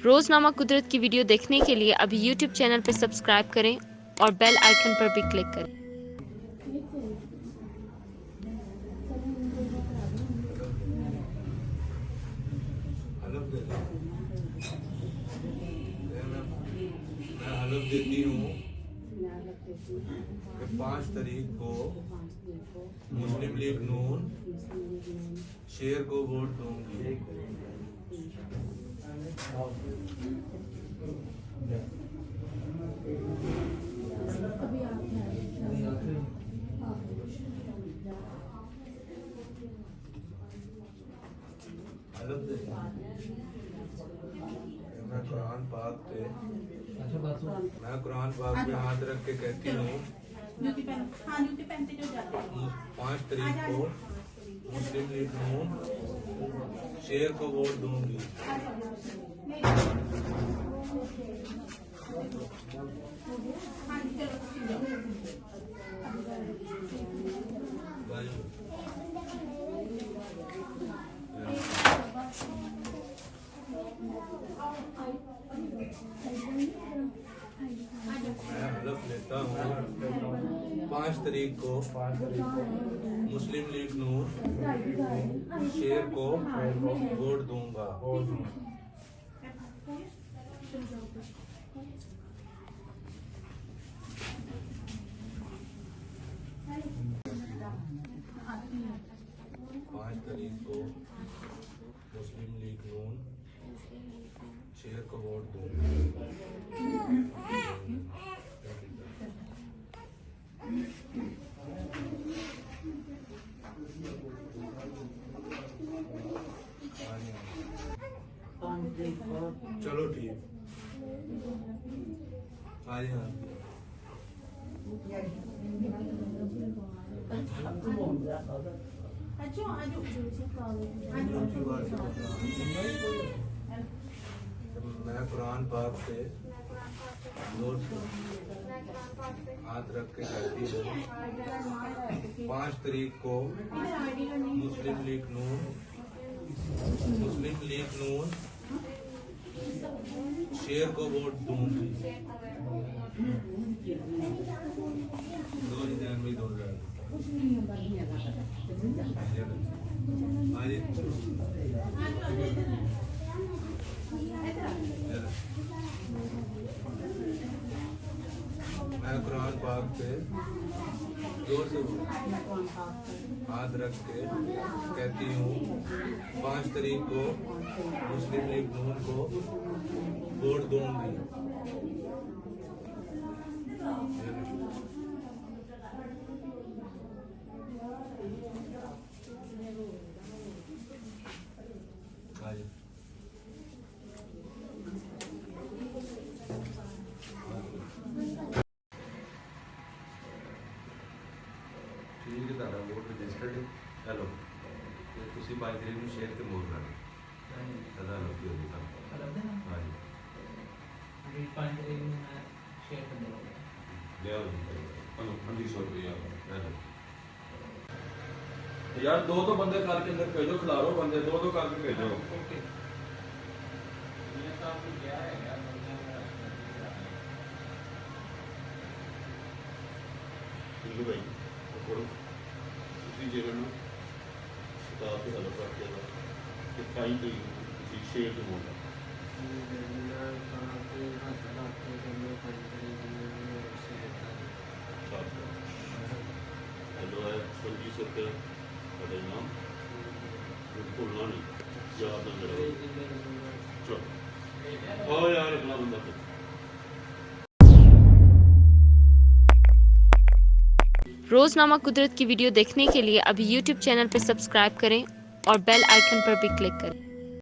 रोज़नामा कुदरत की वीडियो देखने के लिए अभी यूट्यूब चैनल पर सब्सक्राइब करें और बेल आइकन पर भी क्लिक करें। मैं हलफ देती हूँ कि 5 तारीख को मुस्लिम लीग नून शेर को वोट दूंगी। हलफ देती हूँ मैं कुरान पाक पे हाथ रख के कहती हूँ 5 तारीख को मुस्लिम लीग नून शेर को वोट दूंगी। मैं हलफ लेता हूँ 5 तारीख को मुस्लिम लीग नून शेर को वोट दूंगा। 5 तारीख को मुस्लिम लीग नून शेर को वोट दूंगा। चलो ठीक आज हाँ मैं कुरान पाक से हाथ रख के कहती हूँ 5 तारीख को मुस्लिम लीग नून शेर को वोट दूंगी। 2000 मैं कुरान पाक पे जोर से हाथ रख के कहती हूँ 5 तारीख को मुस्लिम लीग नून को वोट दूंगी। ठीक है वोट रजिस्टर्ड है। हेलो तुम 5 तारीख में शेयर के मोर करना सदा लगी होगी हाँ जी 5 तारीख में मैं शेयर कर दूँगा ले आओ 2500 रुपया यार 2 तो बंदे कार के अंदर भेजो खिलारो बंदे 2 करके भेजो। ओके ये साहब को क्या है यार भाई उसी जगह ना किताब के हल कर दिया कि 5 तारीख किसी शेर के मोड़ हेलो है 2500 रुपये का नाम भूलना नहीं याद ना करो। चलो हाँ यार अगला बंदा रोज़नामा कुदरत की वीडियो देखने के लिए अभी यूट्यूब चैनल पर सब्सक्राइब करें और बेल आइकन पर भी क्लिक करें।